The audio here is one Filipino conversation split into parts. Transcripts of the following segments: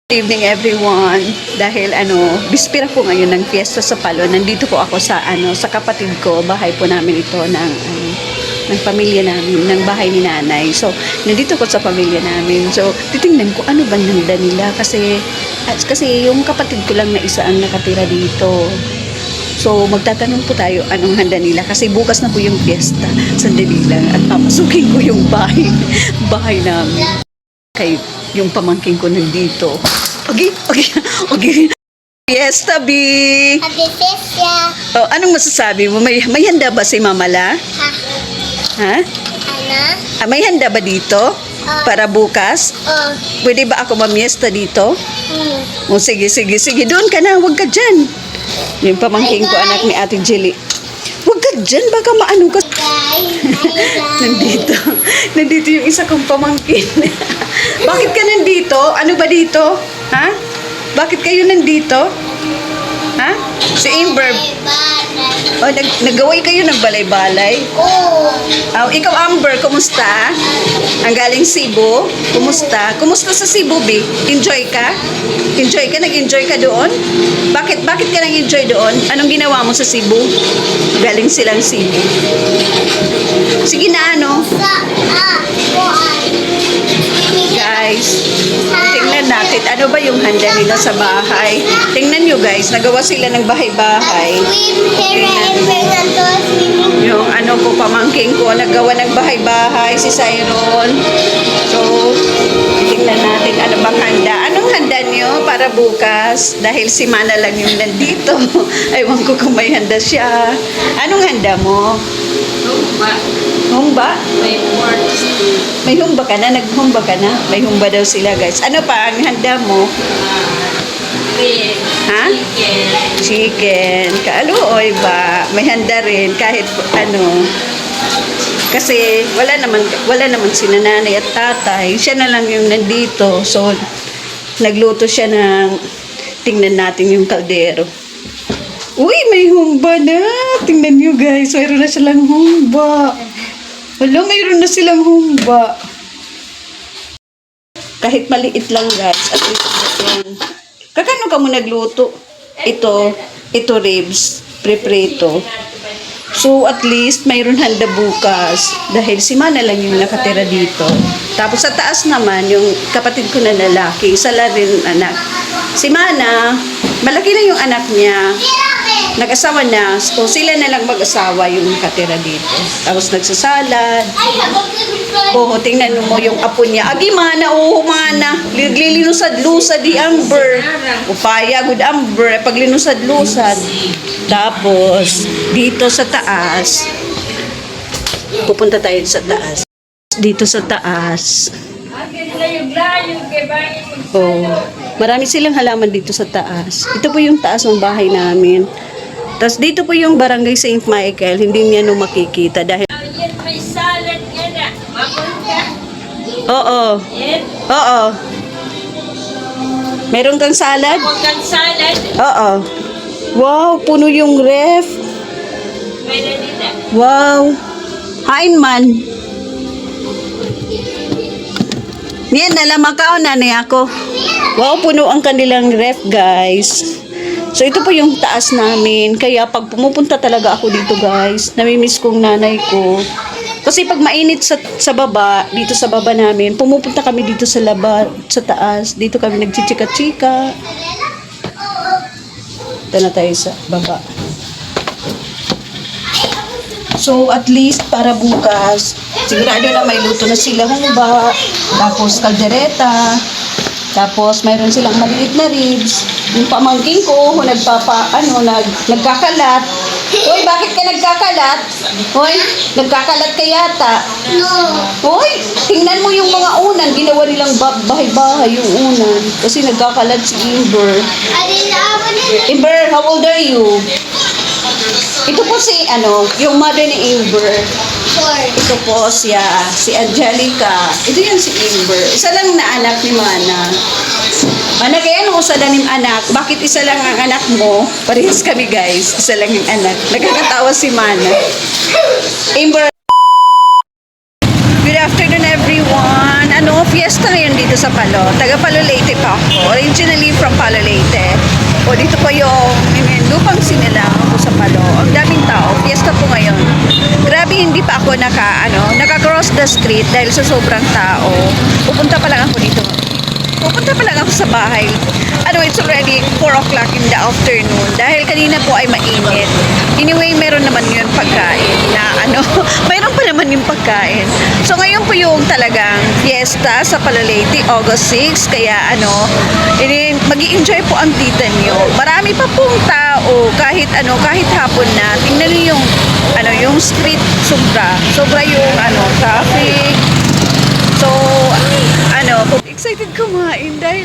Good evening everyone. Dahil bispira po ngayon ng fiesta sa Palo. Nandito po ako sa sa kapatid ko. Bahay po namin ito ng pamilya namin, ng bahay ni nanay. So, nandito ko sa pamilya namin. So, titingnan ko ano bang handa nila kasi yung kapatid ko lang na isa ang nakatira dito. So, magtatanong po tayo anong handa nila kasi bukas na po yung fiesta. Sandali lang at papasukin ko yung bahay namin. Kay yung pamangkin ko nandito. Okay. Fiesta, B! Happy Fiesta! Oh, anong masasabi mo? May handa ba si Mama La? Ha? Ano? May handa ba dito? Para bukas? Oh. Pwede ba ako mamiesta dito? Hmm. O sige. Doon ka na. Huwag ka dyan. Yung pamangkin ko, anak ni Ate Jelly. Huwag ka dyan. Baka maano ka. Nandito yung isa kong pamangkin. Bakit ka nandito? Ano ba dito? Ha? Bakit kayo nandito? Ha? Si Amber. Oh, nagaway kayo ng balay-balay? Oh. Oh, ikaw Amber, kumusta? Ang galing Cebu? Kumusta? Kumusta sa Cebu, B? Enjoy ka? Nag-enjoy ka doon? Bakit ka nag-enjoy doon? Anong ginawa mo sa Cebu? Galing silang Cebu. Sige na, guys, tingnan natin ano ba yung handa nila sa bahay. Tingnan nyo guys, nagawa sila ng bahay-bahay. Yung ko, pamangking ko, nagawa ng bahay-bahay, si Cyron. So, tingnan natin ano bang handa. Anong handa nyo para bukas? Dahil si Mana lang yung nandito. Aywan ko kung may handa siya. Anong handa mo? Humba? May humba ka na? Naghumba ka na? May humba daw sila guys. Ano pa ang handa mo? Ha? Chicken. Kaaluoy ba? May handa rin kahit kasi wala naman si nanay at tatay. Siya na lang yung nandito. So, nagluto siya ng tingnan natin yung kaldero. Uy, may humba na. Tingnan nyo guys. Mayroon na silang humba. Wala, mayroon na silang humba. Kahit maliit lang guys. At least yan. Kakano ka mo nagluto? Ito ribs. Preprito. So at least mayroon handa bukas. Dahil si Mana lang yung nakatira dito. Tapos sa taas naman, yung kapatid ko na lalaki. Isa lang rin anak. Si Mana, malaki na yung anak niya. Nag-asawa na. So, sila na lang mag-asawa yung katira dito. Tapos nagsasalad. Oo, tingnan mo yung apo niya. Agi, Mana, Mana. Lilinusad-lusad di Amber. Upaya, good Amber. Paglilusad-lusad. Tapos, dito sa taas. Pupunta tayo sa taas. Dito sa taas. Oh, marami silang halaman dito sa taas. Ito po yung taas ng bahay namin. Tapos dito po yung Barangay St. Michael, hindi niya makikita dahil May salad ka na. Mapunta. Oo. Oo. Meron kang salad? Mapunta salad. Oo. Wow, puno yung ref. Meron din na. Wow. Hain man. Yan, nalaman ka o nanay ako. Wow, puno ang kanilang ref, guys. So, ito po yung taas namin. Kaya, pag pumupunta talaga ako dito, guys, namimiss kong nanay ko. Kasi pag mainit sa baba, dito sa baba namin, pumupunta kami dito sa taas. Dito kami nagchichika-chika. Ito na tayo sa baba. So, at least, para bukas, sigurado na may luto na sila humba, tapos kaldereta, tapos mayroon silang maliit na ribs. Yung pamangkin ko, nagkakalat. Hoy, bakit ka nagkakalat? Hoy, nagkakalat ka yata. No. Hoy, tingnan mo yung mga unan. Ginawa nilang bahay-bahay yung unan. Kasi nagkakalat si Amber. Amber, how old are you? Ito po yung mother ni Amber. Ito po si Angelica. Ito yan si Amber. Isa lang na anak ni Mana. Mana, kaya ano usa lang yung anak? Bakit isa lang ang anak mo? Parehas kami guys. Isa lang yung anak. Nagkakatawa si Mana. Amber. Good afternoon everyone. Fiesta ngayon dito sa Palo. Taga Palo Leyte pa ako. Originally from Palo Leyte. O dito po yung lupang sinilang ako sa Palo. Ang daming tao. Fiesta po ngayon. Grabe, hindi pa ako naka-cross the street dahil sa sobrang tao. Pupunta pa lang ako dito. Pupunta pa lang ako sa bahay. It's already 4 o'clock in the afternoon. Dahil kanina po ay mainit. Anyway, meron naman yun pagkain na mayroon pa naman yung pagkain. So, ngayon po yung talagang fiesta sa Palo Leyte, August 6. Kaya mag-i-enjoy po ang tita nyo. Marami pa pong tao kahit hapon na. Tingnan nyo yung street sobra yung traffic. So, excited kumain dahil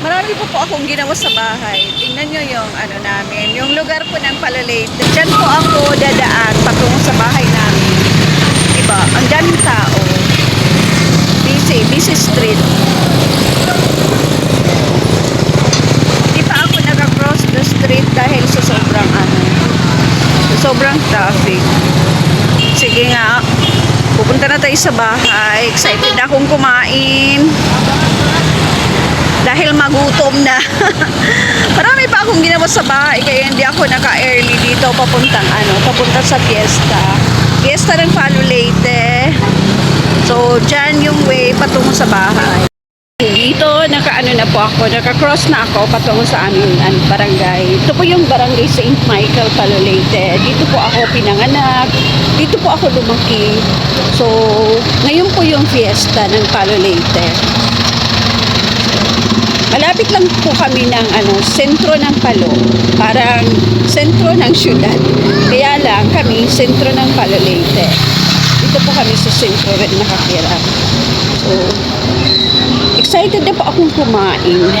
marami pa po akong ginawa sa bahay. Tingnan nyo yung namin, yung lugar po ng Palo Leyte. Diyan po ako dadaan patungo sa bahay namin. Diba? Ang daming tao. Busy street. Hindi pa ako naka-cross the street dahil sa sobrang traffic. Sige nga. Pupunta na tayo sa bahay. Excited akong kumain. Dahil magutom na. Marami pa akong ginawa sa bahay kaya hindi ako naka-early dito papunta sa fiesta. Fiesta ng Palo Leyte. So, dyan yung way patungo sa bahay. Dito, naka-cross na ako patungo sa aming barangay. Ito po yung barangay St. Michael, Palo Leyte. Dito po ako pinanganak. Dito po ako lumaki. So, ngayon po yung fiesta ng Palo Leyte. Malapit lang po kami ng sentro ng Palo. Parang sentro ng syudad. Kaya lang kami, sentro ng Palo Leyte. Dito po kami sa sentro rin nakatira. So, excited na po akong kumain.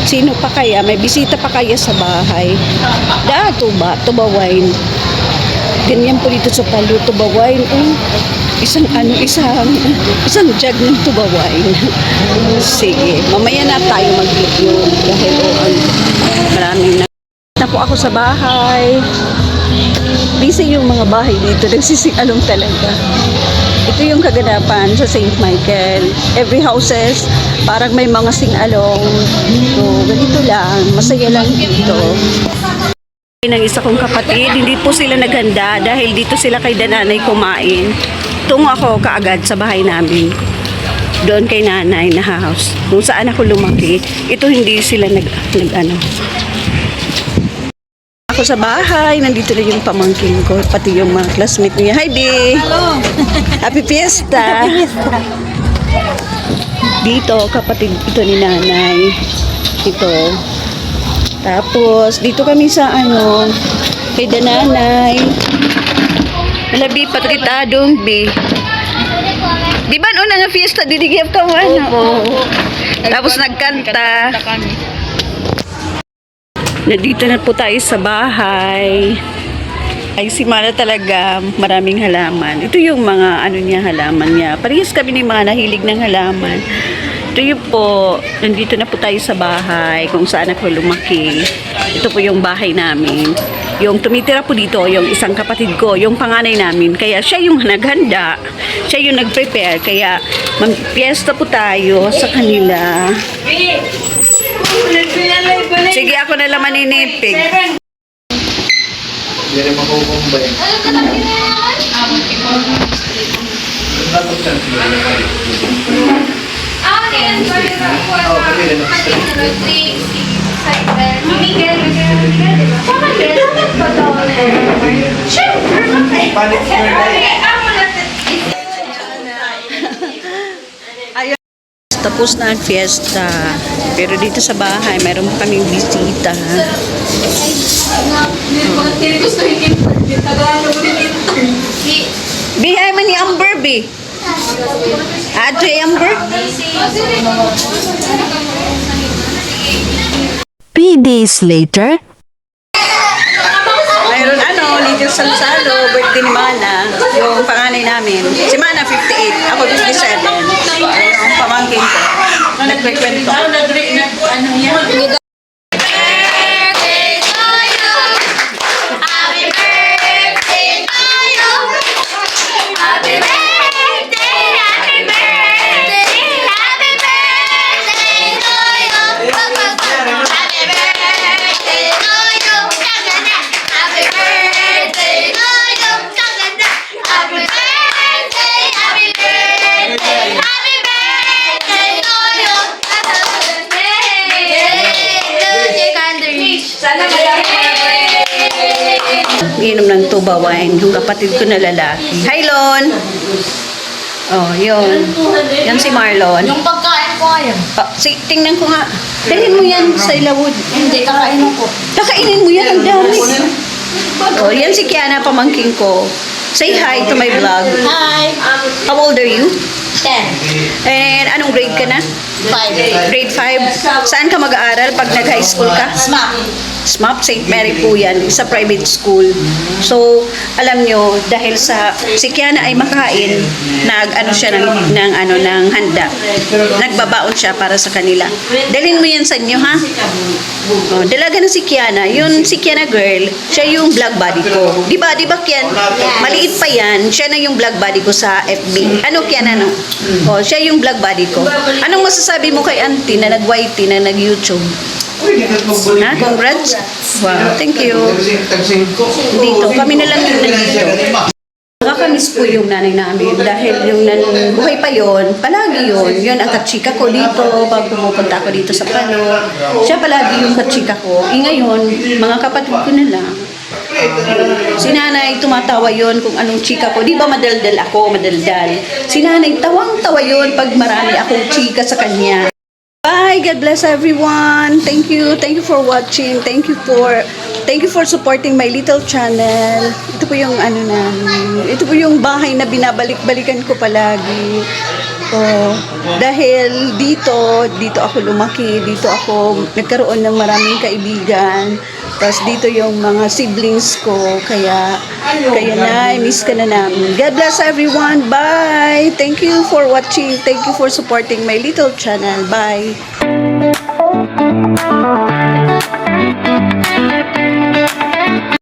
Sino pa kaya? May bisita pa kaya sa bahay? Tuba wine. Ganyan po dito sa Palo, tuba wine. Isang jug ng tuba wine. Sige, mamaya na tayo mag-video dahil maraming na po ako sa bahay. Busy yung mga bahay dito. Nagsisingalong talaga. Ito yung kaganapan sa St. Michael. Every houses, parang may mga singalong. So, ganito lang. Masaya lang dito. Ng isa kong kapatid, hindi po sila naghanda dahil dito sila kay nanay kumain. Tungo ako kaagad sa bahay namin. Doon kay nanay na house. Kung saan ako lumaki. Ito hindi sila Ako sa bahay, nandito na yung pamangkin ko, pati yung mga classmate niya. Hi, Di! Hello! Happy Fiesta! Dito, kapatid ito ni nanay. Ito. Tapos, dito kami sa kay nanay. Malabi, patritadong, Bi. Di ba noon nga fiesta, didigyan ka Tapos nagkanta. Nandito na po tayo sa bahay. Ay, si Mana talaga, maraming halaman. Ito yung mga halaman niya. Parehas kami ng mga nahilig ng halaman. Ito yung po, nandito na po tayo sa bahay kung saan ako lumaki. Ito po yung bahay namin. Yung tumitira po dito, yung isang kapatid ko, yung panganay namin. Kaya siya yung naghanda, siya yung nag-prepare. Kaya, fiesta po tayo sa kanila. Sige, ako na lang maninipig. Hindi rin makukumbay. Ayun, tapos na ang fiesta. Pero dito sa bahay, mayroon pa kaming bisita. Bihay man ni Amber, Bi. Adjo Amber? 3 days later. Mayroon Little Salsalo, birthday ni Mana, yung panganay namin. Si Mana 58, ako 57. Yung pamangkin ko. Nagkikwento. Sana Inom ng tuba wine, yung kapatid ko na lalaki. Hi, Lon! Oh, yun. Yan si Marlon. Yung pagkain ko ngayon. Tingnan ko nga. Dalhin mo yan sa ilawod. Hindi, kakainin ko. Kakainin mo yan, ang dami. Oh, yan si Kiana, pamangking ko. Say hi to my vlog. Hi! How old are you? 10. And anong grade ka na? 5. Grade 5. Saan ka mag-aaral pag nag-high school ka? Smack. SMAP, St. Mary po yan, sa private school. So, alam nyo, dahil si Kiana ay makain, nag-ano siya ng handa. Nagbabaon siya para sa kanila. Dalhin mo yan sa inyo, ha? Oh, dalaga na si Kiana. Yun, si Kiana girl, siya yung vlog buddy ko. Di ba Kian? Maliit pa yan, siya na yung vlog buddy ko sa FB. Ano Kiana, no? Oh, siya yung vlog buddy ko. Anong masasabi mo kay auntie na nag-YT, na nag-YouTube? Ha? Congrats? Wow, thank you. Dito, kami na lang yung nandito. Nakakamiss po yung nanay namin dahil yung buhay pa yon, palagi yon. Yun ang kachika ko dito pag pumupunta ako dito sa Palo. Siya palagi yung kachika ko. Ngayon, mga kapatid ko na lang. Si nanay, tumatawa yon kung anong chika ko. Di ba madaldal ako, madaldal. Si nanay, tawang-tawa yon pag marami akong chika sa kanya. Bye. God bless everyone. Thank you. Thank you for watching. Thank you for supporting my little channel. Ito po yung ito po yung bahay na binabalik-balikan ko palagi. Oh, dahil dito ako lumaki, dito ako nagkaroon ng maraming kaibigan. Tapos dito yung mga siblings ko, kaya miss ka na namin. God bless everyone. Bye. Thank you for watching. Thank you for supporting my little channel. Bye.